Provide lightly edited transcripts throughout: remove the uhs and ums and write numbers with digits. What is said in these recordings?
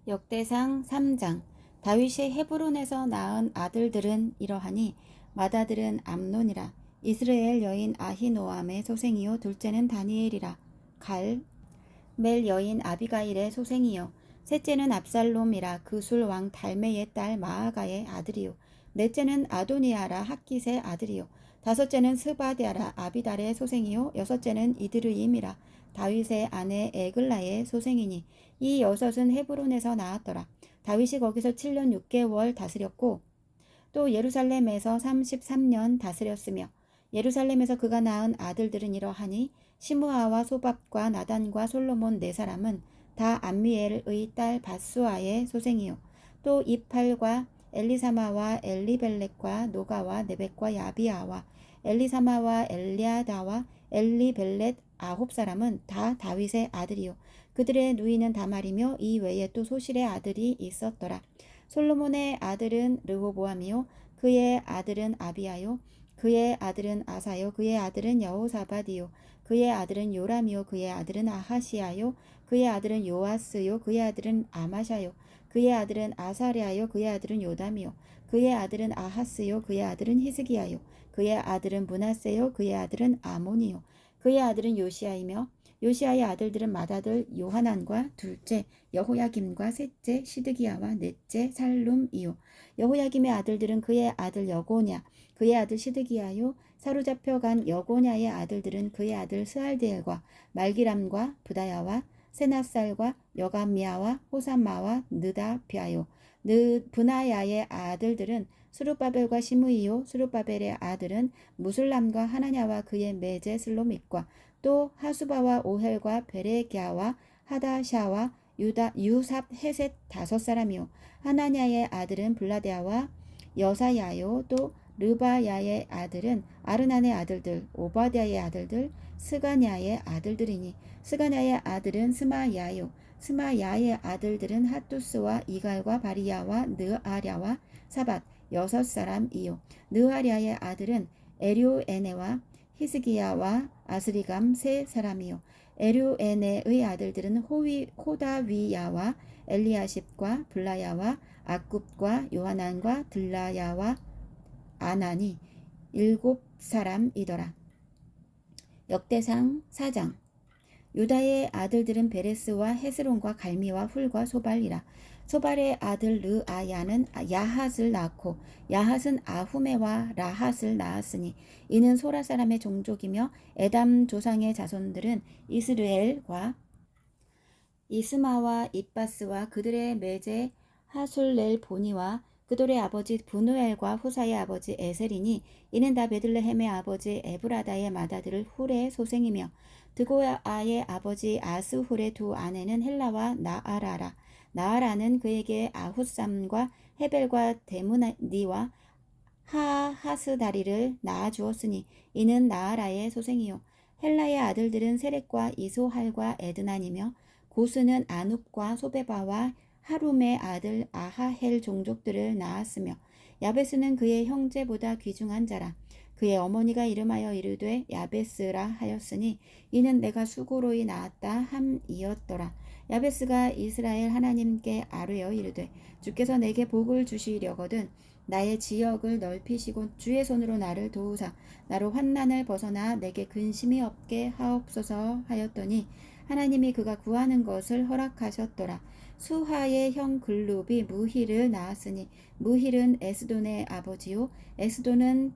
역대상 3장. 다윗이 헤브론에서 낳은 아들들은 이러하니 맏아들은 암논이라. 이스라엘 여인 아히노암의 소생이요 둘째는 다니엘이라. 멜 여인 아비가일의 소생이요 셋째는 압살롬이라. 그술 왕 달메의 딸 마아가의 아들이요 넷째는 아도니아라 학깃의 아들이요 다섯째는 스바디아라 아비달의 소생이요 여섯째는 이드르임이라. 다윗의 아내 에글라의 소생이니 이 여섯은 헤브론에서 나왔더라. 다윗이 거기서 7년 6개월 다스렸고 또 예루살렘에서 33년 다스렸으며 예루살렘에서 그가 낳은 아들들은 이러하니 시므아와 소밥과 나단과 솔로몬 네 사람은 다 암미엘의 딸 바수아의 소생이요 또 이팔과 엘리사마와 엘리벨렛과 노가와 네벡과 야비아와 엘리사마와 엘리아다와 엘리벨렛 9사람은 다 다윗의 아들이요 그들의 누이는 다말이며 이 외에 또 소실의 아들이 있었더라. 솔로몬의 아들은 르호보암이요 그의 아들은 아비야요 그의 아들은 아사요 그의 아들은 여호사밧이요 그의 아들은 요람이요 그의 아들은 아하시야요 그의 아들은 요아스요 그의 아들은 아마샤요 그의 아들은 아사랴요 그의 아들은 요담이요 그의 아들은 아하스요 그의 아들은 히스기야요 그의 아들은 므낫세요 그의 아들은 아몬이요 그의 아들은 요시야이며 요시야의 아들들은 맏아들 요하난과 둘째 여호야김과 셋째 시드기야와 넷째 살룸이요 여호야김의 아들들은 그의 아들 여고냐 그의 아들 시드기야요 사로잡혀간 여고냐의 아들들은 그의 아들 스알디엘과 말기람과 부다야와 세나살과 여감미야와 호삼마와 느다비아요 브나야의 아들들은 스룹바벨과 시므이요 스룹바벨의 아들은 무술람과 하나냐와 그의 매제 슬로밋과 또 하수바와 오헬과 베레기야와 하다샤와 유삽 헤셋 5사람이요 하나냐의 아들은 블라데아와 여사야요 또 르바야의 아들은 아르난의 아들들 오바댜의 아들들 스가냐의 아들들이니 스가냐의 아들은 스마야요 스마야의 아들들은 핫두스와 이갈과 바리야와 느아랴와 사밧 6사람이요 느아랴의 아들은 에료에네와 히스기야와 아스리감 3사람이요 에료에네의 아들들은 호다위야와 엘리아십과 블라야와 악굽과 요하난과 들라야와 아나니 7사람이더라. 역대상 4장. 유다의 아들들은 베레스와 헤스론과 갈미와 훌과 소발이라. 소발의 아들 르아야는 야핫을 낳고 야핫은 아후메와 라핫을 낳았으니 이는 소라 사람의 종족이며 에담 조상의 자손들은 이스르엘과 이스마와 입바스와 그들의 매제 하술렐 보니와 그들의 아버지 브누엘과 후사의 아버지 에셀이니 이는 다 베들레헴의 아버지 에브라다의 맏아들 훌의 소생이며 드고아의 아버지 아스훌의 두 아내는 헬라와 나아라라. 나아라는 그에게 아훗삼과 헤벨과 데므니와 하하스다리를 낳아주었으니 이는 나아라의 소생이요 헬라의 아들들은 세렉과 이소할과 에드난이며 고스는 아눕과 소베바와 하룸의 아들 아하헬 종족들을 낳았으며 야베스는 그의 형제보다 귀중한 자라. 그의 어머니가 이름하여 이르되 야베스라 하였으니 이는 내가 수고로이 낳았다 함이었더라. 야베스가 이스라엘 하나님께 아뢰어 이르되 주께서 내게 복을 주시려거든 나의 지역을 넓히시고 주의 손으로 나를 도우사 나로 환난을 벗어나 내게 근심이 없게 하옵소서 하였더니 하나님이 그가 구하는 것을 허락하셨더라. 수하의 형 글룹이 무힐을 낳았으니 무힐은 에스돈의 아버지요 에스돈은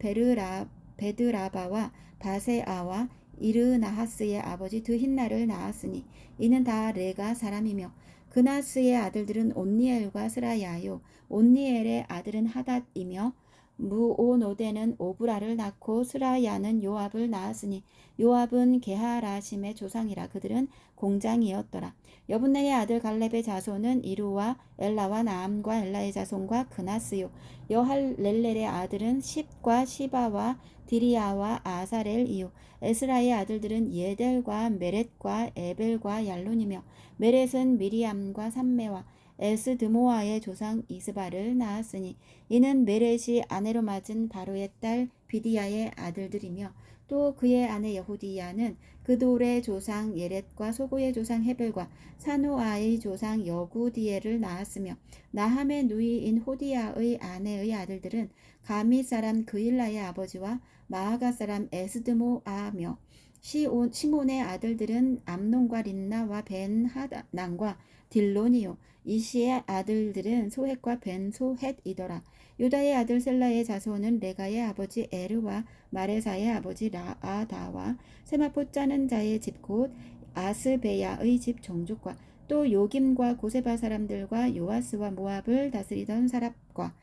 베드라바와 바세아와 이르나하스의 아버지 드힌나를 낳았으니 이는 다 레가 사람이며 그나스의 아들들은 온니엘과 스라야요 온니엘의 아들은 하닷이며 무오노데는 오브라를 낳고 스라야는 요압을 낳았으니 요압은 게하라심의 조상이라. 그들은 공장이었더라. 여분네의 아들 갈렙의 자손은 이루와 엘라와 나암과 엘라의 자손과 그나스요 여할렐렐의 아들은 십과 시바와 디리아와 아사렐이요 에스라의 아들들은 예델과 메렛과 에벨과 얄론이며 메렛은 미리암과 삼메와 에스드모아의 조상 이스바를 낳았으니 이는 메렛이 아내로 맞은 바로의 딸 비디아의 아들들이며 또 그의 아내 여후디야는 그돌의 조상 예렛과 소고의 조상 헤벨과 사노아의 조상 여구디엘을 낳았으며 나함의 누이인 호디야의 아내의 아들들은 가미 사람 그일라의 아버지와 마아가 사람 에스드모아며 시몬의 아들들은 암논과 린나와 벤하난과 딜론이요 이시의 아들들은 소헷과 벤소헷이더라. 유다의 아들 셀라의 자손은 레가의 아버지 에르와 마레사의 아버지 라아다와 세마포 짜는 자의 집 곧 아스베야의 집 종족과 또 요김과 고세바 사람들과 요아스와 모압을 다스리던 사람과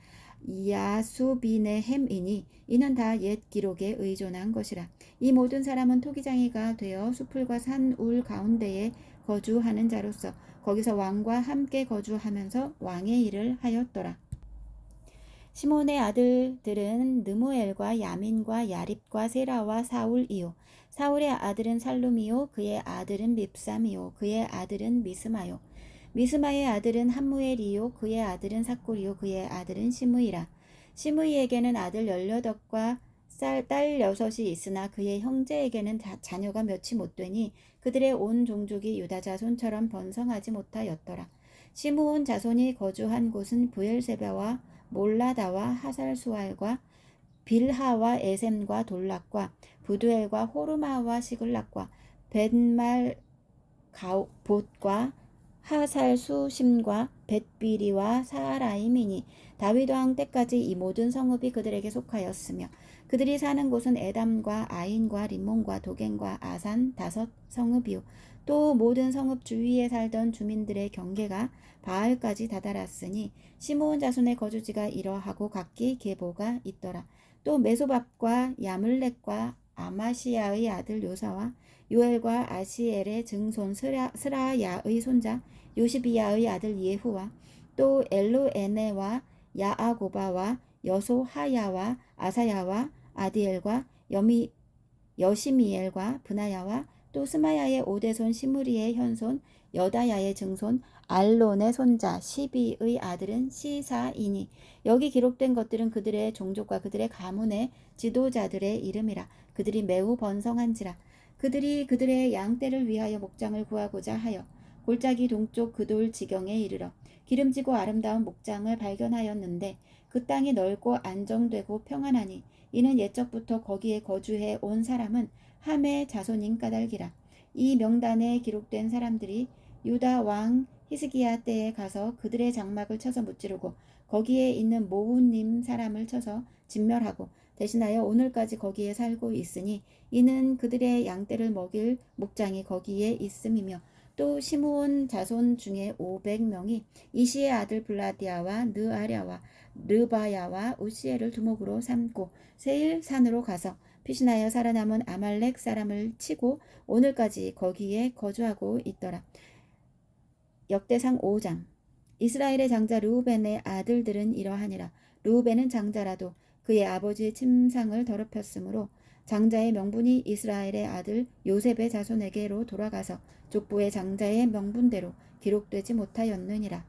야수빈의 햄이니 이는 다 옛 기록에 의존한 것이라. 이 모든 사람은 토기장이가 되어 수풀과 산울 가운데에 거주하는 자로서 거기서 왕과 함께 거주하면서 왕의 일을 하였더라. 시몬의 아들들은 느무엘과 야민과 야립과 세라와 사울이요 사울의 아들은 살룸이요 그의 아들은 밉삼이요 그의 아들은 미스마요 미스마의 아들은 함무엘이요 그의 아들은 삭골이요 그의 아들은 시므이라. 시므이에게는 아들 18과 딸 6이 있으나 그의 형제에게는 자녀가 몇이 못 되니 그들의 온 종족이 유다 자손처럼 번성하지 못하였더라. 시므온 자손이 거주한 곳은 부엘세바와 몰라다와 하살수알과 빌하와 에셈과 돌락과 부두엘과 호르마와 시글락과 벳말가봇과 하살수심과 벳비리와 사라임이니 다윗 왕 때까지 이 모든 성읍이 그들에게 속하였으며 그들이 사는 곳은 에담과 아인과 림몬과 도겐과 아산 5 성읍이요 또 모든 성읍 주위에 살던 주민들의 경계가 바알까지 다다랐으니 시므온 자손의 거주지가 이러하고 각기 계보가 있더라. 또 메소밥과 야물렉과 아마시야의 아들 요사와 요엘과 아시엘의 증손 스라야의 손자 요시비야의 아들 예후와 또 엘루에네와 야아고바와 여소하야와 아사야와 아디엘과 여시미엘과 브나야와 또 스마야의 오대손 시므리의 현손 여다야의 증손 알론의 손자 시비의 아들은 시사이니 여기 기록된 것들은 그들의 종족과 그들의 가문의 지도자들의 이름이라. 그들이 매우 번성한지라. 그들이 그들의 양떼를 위하여 목장을 구하고자 하여 골짜기 동쪽 그돌 지경에 이르러 기름지고 아름다운 목장을 발견하였는데 그 땅이 넓고 안정되고 평안하니 이는 옛적부터 거기에 거주해 온 사람은 함의 자손인 까닭이라. 이 명단에 기록된 사람들이 유다 왕 히스기야 때에 가서 그들의 장막을 쳐서 무찌르고 거기에 있는 모우님 사람을 쳐서 진멸하고 대신하여 오늘까지 거기에 살고 있으니 이는 그들의 양떼를 먹일 목장이 거기에 있음이며 또 시므온 자손 중에 500명이 이시의 아들 블라디아와 느아랴와 르바야와 우시엘을 두목으로 삼고 세일 산으로 가서 피신하여 살아남은 아말렉 사람을 치고 오늘까지 거기에 거주하고 있더라. 역대상 5장. 이스라엘의 장자 르우벤의 아들들은 이러하니라. 르우벤은 장자라도 그의 아버지의 침상을 더럽혔으므로 장자의 명분이 이스라엘의 아들 요셉의 자손에게로 돌아가서 족보의 장자의 명분대로 기록되지 못하였느니라.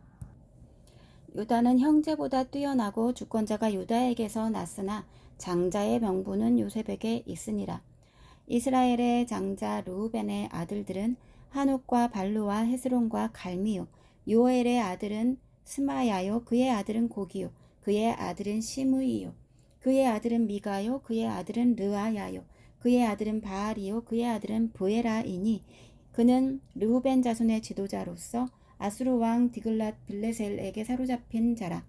유다는 형제보다 뛰어나고 주권자가 유다에게서 났으나 장자의 명분은 요셉에게 있으니라. 이스라엘의 장자 르우벤의 아들들은 한옥과 발루와 헤스론과 갈미요 요엘의 아들은 스마야요 그의 아들은 고기요 그의 아들은 시므이요 그의 아들은 미가요 그의 아들은 르아야요 그의 아들은 바알이요 그의 아들은 브에라이니 그는 르우벤 자손의 지도자로서 아수르 왕 디글랏 빌레셀에게 사로잡힌 자라.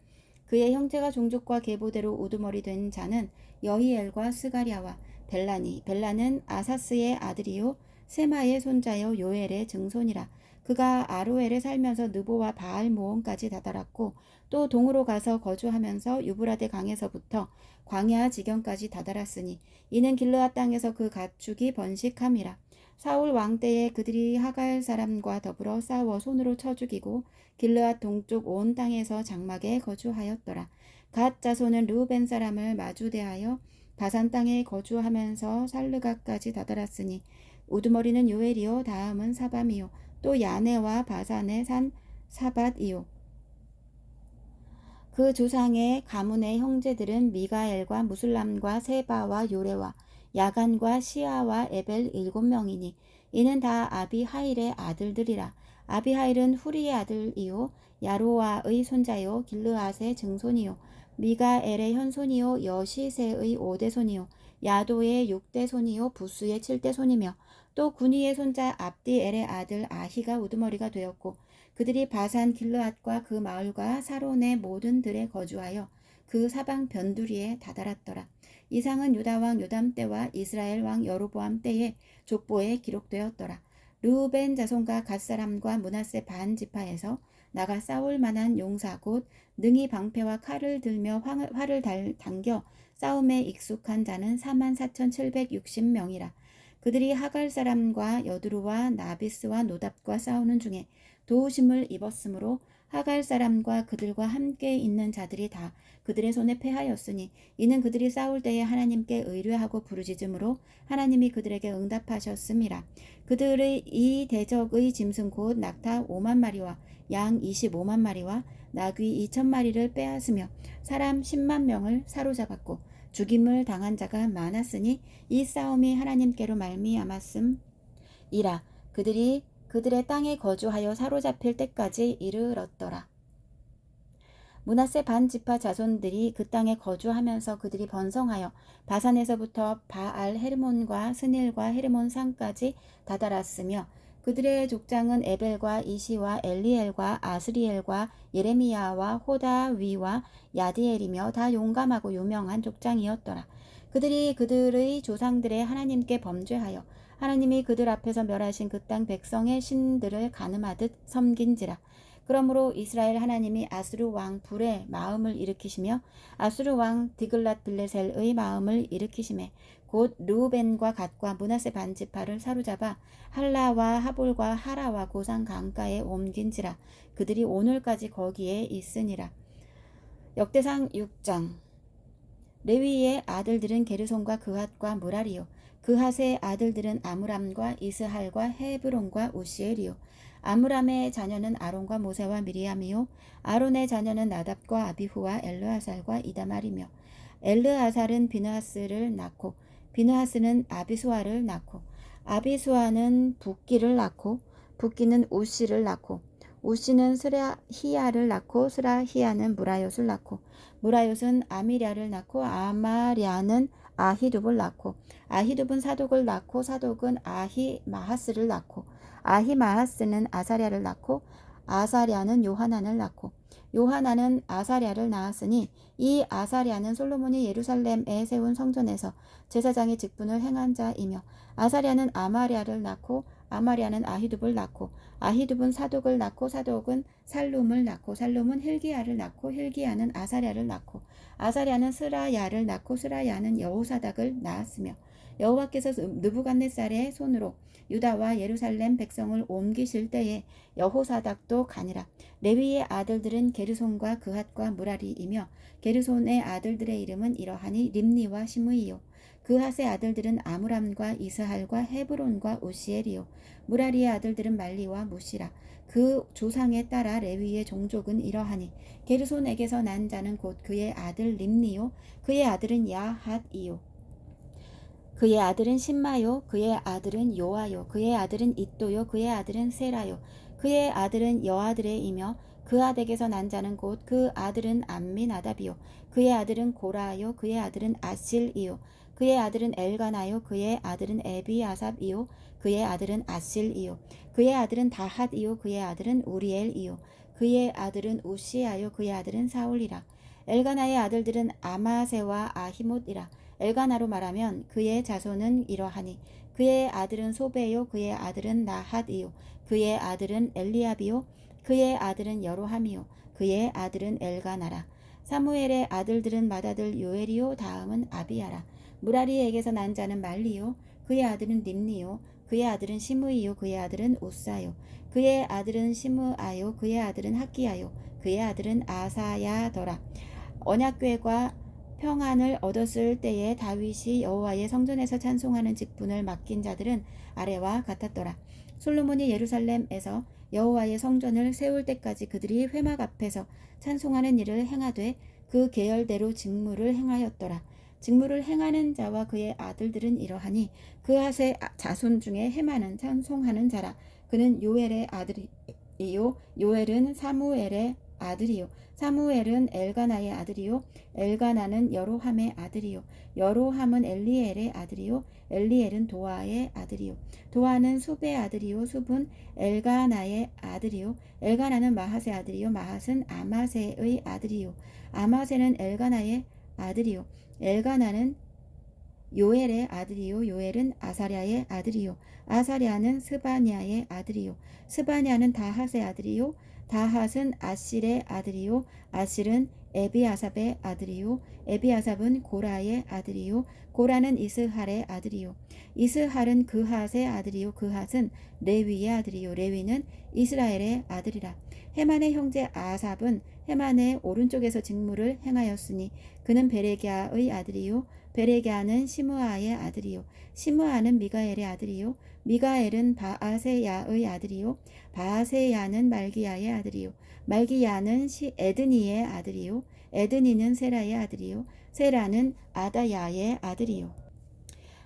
그의 형제가 종족과 계보대로 우두머리 된 자는 여히엘과 스가랴와 벨라니 벨라는 아사스의 아들이요 세마의 손자요 요엘의 증손이라. 그가 아로엘에 살면서 느보와 바알 모온까지 다다랐고 또 동으로 가서 거주하면서 유브라데 강에서부터 광야 지경까지 다다랐으니 이는 길르앗 땅에서 그 가축이 번식함이라. 사울 왕 때에 그들이 하갈 사람과 더불어 싸워 손으로 쳐 죽이고 길르앗 동쪽 온 땅에서 장막에 거주하였더라. 갓 자손은 르우벤 사람을 마주대하여 바산 땅에 거주하면서 살르가까지 다다랐으니 우두머리는 요엘이요 다음은 사밤이요 또 야네와 바산의 산 사밧이요 그 조상의 가문의 형제들은 미가엘과 무술람과 세바와 요레와 야간과 시아와 에벨 7명이니 이는 다 아비하일의 아들들이라. 아비하일은 후리의 아들이요 야로와의 손자요 길르앗의 증손이요 미가엘의 현손이요 여시세의 5대손이요 야도의 6대손이요 부스의 7대손이며 또 구니의 손자 압디엘의 아들 아히가 우두머리가 되었고 그들이 바산 길르앗과 그 마을과 사론의 모든 들에 거주하여 그 사방 변두리에 다다랐더라. 이상은 유다 왕 요담 때와 이스라엘 왕 여로보암 때의 족보에 기록되었더라. 르우벤 자손과 갓사람과 므낫세 반 지파에서 나가 싸울 만한 용사 곧 능히 방패와 칼을 들며 활을 당겨 싸움에 익숙한 자는 44,760명이라. 그들이 하갈 사람과 여드루와 나비스와 노답과 싸우는 중에 도우심을 입었으므로 하갈 사람과 그들과 함께 있는 자들이 다 그들의 손에 패하였으니 이는 그들이 싸울 때에 하나님께 의뢰하고 부르짖음으로 하나님이 그들에게 응답하셨음이라. 그들의 이 대적의 짐승 곧 낙타 5만 마리와 양 25만 마리와 나귀 2천 마리를 빼앗으며 사람 10만 명을 사로잡았고 죽임을 당한 자가 많았으니 이 싸움이 하나님께로 말미암았음이라. 그들이 그들의 땅에 거주하여 사로잡힐 때까지 이르렀더라. 므낫세 반 지파 자손들이 그 땅에 거주하면서 그들이 번성하여 바산에서부터 바알 헤르몬과 스닐과 헤르몬 산까지 다다랐으며 그들의 족장은 에벨과 이시와 엘리엘과 아스리엘과 예레미야와 호다위와 야디엘이며 다 용감하고 유명한 족장이었더라. 그들이 그들의 조상들의 하나님께 범죄하여 하나님이 그들 앞에서 멸하신 그 땅 백성의 신들을 가늠하듯 섬긴지라. 그러므로 이스라엘 하나님이 아수르 왕 불의 마음을 일으키시며 아수르 왕 디글랏 빌레셀의 마음을 일으키시매 곧 르우벤과 갓과 므낫세 반지파를 사로잡아 할라와 하볼과 하라와 고산 강가에 옮긴지라. 그들이 오늘까지 거기에 있으니라. 역대상 6장. 레위의 아들들은 게르손과 그핫과 무라리요 그핫의 아들들은 아므람과 이스할과 헤브론과 우시엘이요 아므람의 자녀는 아론과 모세와 미리암이요 아론의 자녀는 나답과 아비후와 엘르아살과 이다말이며 엘르아살은 비느하스를 낳고 비느하스는 아비수아를 낳고 아비수아는 붓기를 낳고 붓기는 우시를 낳고 우시는 스라히야를 낳고 스라히야는 무라옅을 낳고 무라옅은 아미랴를 낳고 아마랴는 아히둡을 낳고 아히둡은 사독을 낳고 사독은 아히마하스를 낳고 아히마하스는 아사랴를 낳고 아사랴는 요하난을 낳고 요하난은 아사랴를 낳았으니 이 아사랴는 솔로몬이 예루살렘에 세운 성전에서 제사장의 직분을 행한 자이며 아사랴는 아마랴를 낳고 아마랴는 아히둡을 낳고 아히둡은 사독을 낳고 사독은 살룸을 낳고 살룸은 힐기야를 낳고 힐기야는 아사랴를 낳고 아사랴는 스라야를 낳고 스라야는 여호사닥을 낳았으며 여호와께서 느부갓네살의 손으로 유다와 예루살렘 백성을 옮기실 때에 여호사닥도 가니라. 레위의 아들들은 게르손과 그핫과 무라리이며 게르손의 아들들의 이름은 이러하니 림니와 시므이요 그핫의 아들들은 아므람과 이스할과 헤브론과 우시엘이요 무라리의 아들들은 말리와 무시라. 그 조상에 따라 레위의 종족은 이러하니 게르손에게서 난 자는 곧 그의 아들 림니요 그의 아들은 야핫이요 그의 아들은 신마요 그의 아들은 요아요 그의 아들은 잇도요 그의 아들은 세라요 그의 아들은 여아들의이며 그아덱에서 난 자는 곧 그 아들은 암미나답이요 그의 아들은 고라요 그의 아들은 아실이요 그의 아들은 엘가나요 그의 아들은 에비아삽이요 그의 아들은 아실이요 그의 아들은 다핫이요 그의 아들은 우리엘이요 그의 아들은 우시아요 그의 아들은 사울이라. 엘가나의 아들들은 아마세와 아히못이라. 엘가나로 말하면 그의 자손은 이러하니 그의 아들은 소베요 그의 아들은 나핫이요 그의 아들은 엘리압이요 그의 아들은 여로함이요 그의 아들은 엘가나라. 사무엘의 아들들은 맏아들 요엘이요 다음은 아비야라. 무라리에게서 난 자는 말리요 그의 아들은 림니요 그의 아들은 시므이요 그의 아들은 우사요 그의 아들은 시므아요 그의 아들은 학기야요 그의 아들은 아사야더라. 언약궤과 평안을 얻었을 때에 다윗이 여호와의 성전에서 찬송하는 직분을 맡긴 자들은 아래와 같았더라. 솔로몬이 예루살렘에서 여호와의 성전을 세울 때까지 그들이 회막 앞에서 찬송하는 일을 행하되 그 계열대로 직무를 행하였더라. 직무를 행하는 자와 그의 아들들은 이러하니 그핫의 자손 중에 헤만은 찬송하는 자라. 그는 요엘의 아들이요 요엘은 사무엘의 아들이요 사무엘은 엘가나의 아들이요 엘가나는 여로함의 아들이요 여로함은 엘리엘의 아들이요 엘리엘은 도아의 아들이요 도아는 숲의 아들이요 숲은 엘가나의 아들이요 엘가나는 마핫의 아들이요 마핫은 아마세의 아들이요 아마세는 엘가나의 아들이요 엘가나는 요엘의 아들이요 요엘은 아사랴의 아들이요 아사랴는 스바냐의 아들이요 스바냐는 다핫의 아들이요 다핫은 아실의 아들이요 아실은 에비아삽의 아들이요 에비아삽은 고라의 아들이요 고라는 이스할의 아들이요 이스할은 그핫의 아들이요 그핫은 레위의 아들이요 레위는 이스라엘의 아들이라. 헤만의 형제 아삽은 헤만의 오른쪽에서 직무를 행하였으니 그는 베레기아의 아들이요 베레기아는 시므아의 아들이요 시므아는 미가엘의 아들이요 미가엘은 바아세야의 아들이요 바아세야는 말기야의 아들이요 말기야는 에드니의 아들이요 에드니는 세라의 아들이요 세라는 아다야의 아들이요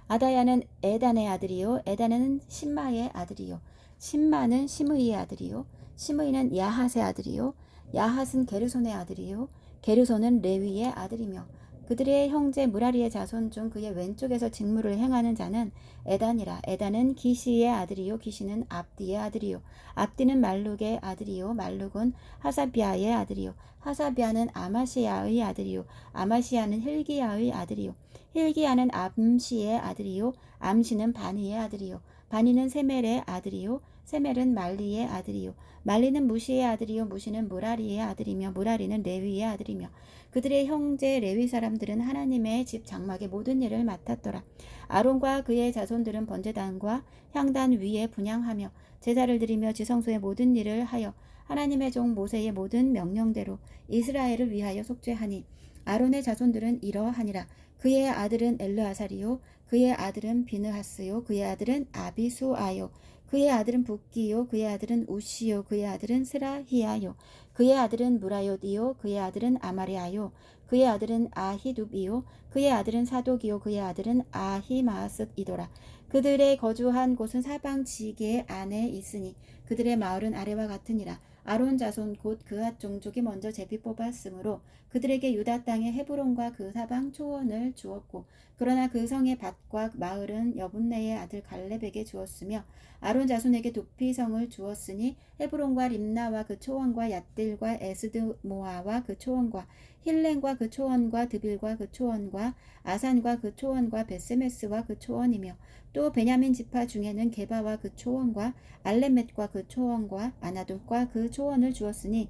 아다야는 에단의 아들이요 에단은 심마의 아들이요 심마는 시므이의 아들이요 시므이는 야핫의 아들이요 야핫은 게르손의 아들이요 게르손은 레위의 아들이며 그들의 형제 무라리의 자손 중 그의 왼쪽에서 직무를 행하는 자는 에단이라. 에단은 기시의 아들이요 기시는 압디의 아들이요 압디는 말룩의 아들이요 말룩은 하사비아의 아들이요 하사비아는 아마시야의 아들이요 아마시야는 힐기야의 아들이요 힐기야는 암시의 아들이요 암시는 바니의 아들이요 바니는 세멜의 아들이요 세멜은 말리의 아들이요 말리는 무시의 아들이요 무시는 무라리의 아들이며 무라리는 레위의 아들이며 그들의 형제 레위 사람들은 하나님의 집 장막의 모든 일을 맡았더라. 아론과 그의 자손들은 번제단과 향단 위에 분향하며 제사를 드리며 지성소의 모든 일을 하여 하나님의 종 모세의 모든 명령대로 이스라엘을 위하여 속죄하니 아론의 자손들은 이러하니라. 그의 아들은 엘르아살이요 그의 아들은 비느하스요 그의 아들은 아비수아요 그의 아들은 붓기요 그의 아들은 우시요 그의 아들은 스라히야요 그의 아들은 무라요디요 그의 아들은 아마리아요 그의 아들은 아히둡이요 그의 아들은 사독이요 그의 아들은 아히마스이더라. 그들의 거주한 곳은 사방 지게 안에 있으니 그들의 마을은 아래와 같으니라. 아론 자손 곧 그앗 종족이 먼저 제비 뽑았으므로 그들에게 유다 땅의 헤브론과 그 사방 초원을 주었고 그러나 그 성의 밭과 마을은 여분네의 아들 갈렙에게 주었으며 아론 자손에게 도피성을 주었으니 헤브론과 림나와 그 초원과 얏딜과 에스드모아와 그 초원과 힐렌과 그 초원과 드빌과 그 초원과 아산과 그 초원과 베스메스와 그 초원이며 또 베냐민 지파 중에는 게바와 그 초원과 알레멧과 그 초원과 아나돗과 그 초원을 주었으니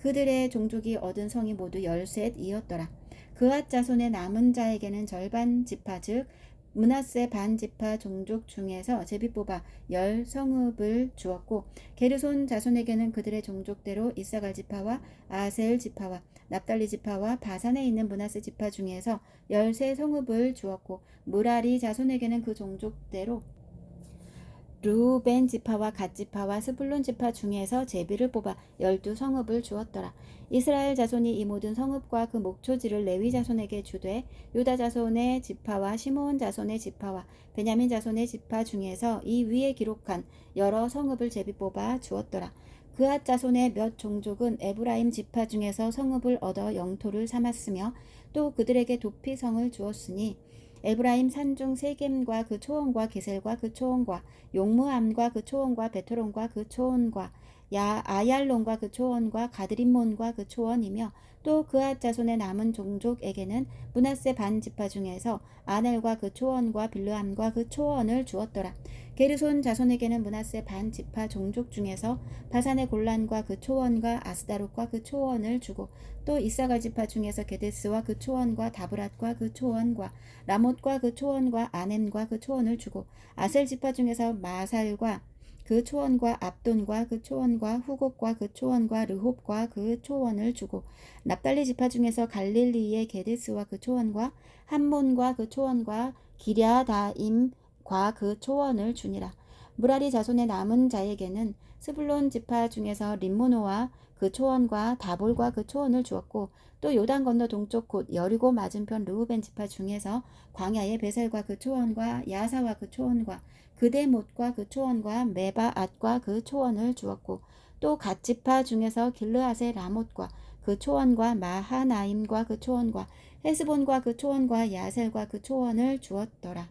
그들의 종족이 얻은 성이 모두 13이었더라. 그앗 자손의 남은 자에게는 절반 지파 즉 므낫세 반 지파 종족 중에서 제비 뽑아 10성읍을 주었고 게르손 자손에게는 그들의 종족대로 이사갈 지파와 아셀 지파와 납달리 지파와 바산에 있는 므낫세 지파 중에서 13성읍을 주었고 무라리 자손에게는 그 종족대로 르우벤 지파와 갓 지파와 스불론 지파 중에서 제비를 뽑아 12성읍을 주었더라. 이스라엘 자손이 이 모든 성읍과 그 목초지를 레위 자손에게 주되 유다 자손의 지파와 시므온 자손의 지파와 베냐민 자손의 지파 중에서 이 위에 기록한 여러 성읍을 제비 뽑아 주었더라. 그앗 자손의 몇 종족은 에브라임 지파 중에서 성읍을 얻어 영토를 삼았으며 또 그들에게 도피성을 주었으니 에브라임 산중 세겜과 그 초원과 게셀과 그 초원과 용무암과 그 초원과 베토론과 그 초원과 아얄론과 그 초원과 가드림몬과 그 초원이며 또 그앗 자손의 남은 종족에게는 므낫세 반 지파 중에서 아넬과 그 초원과 빌르암과 그 초원을 주었더라. 게르손 자손에게는 므낫세 반 지파 종족 중에서 바산의 골란과 그 초원과 아스다롯과 그 초원을 주고 또 이사갈 지파 중에서 게데스와 그 초원과 다브랏과 그 초원과 라못과 그 초원과 아넴과 그 초원을 주고 아셀 지파 중에서 마살과 그 초원과 압돈과 그 초원과 후곡과 그 초원과 르홉과 그 초원을 주고 납달리 지파 중에서 갈릴리의 게데스와 그 초원과 함몬과 그 초원과 기랴다임과 그 초원을 주니라. 무라리 자손의 남은 자에게는 스불론 지파 중에서 림모노와 그 초원과 다볼과 그 초원을 주었고 또 요단 건너 동쪽 곧 여리고 맞은편 르우벤 지파 중에서 광야의 베셀과 그 초원과 야사와 그 초원과 그대못과 그 초원과 메바앗과 그 초원을 주었고 또 갓 지파 중에서 길르앗의 라못과 그 초원과 마하나임과 그 초원과 헤스본과 그 초원과 야셀과 그 초원을 주었더라.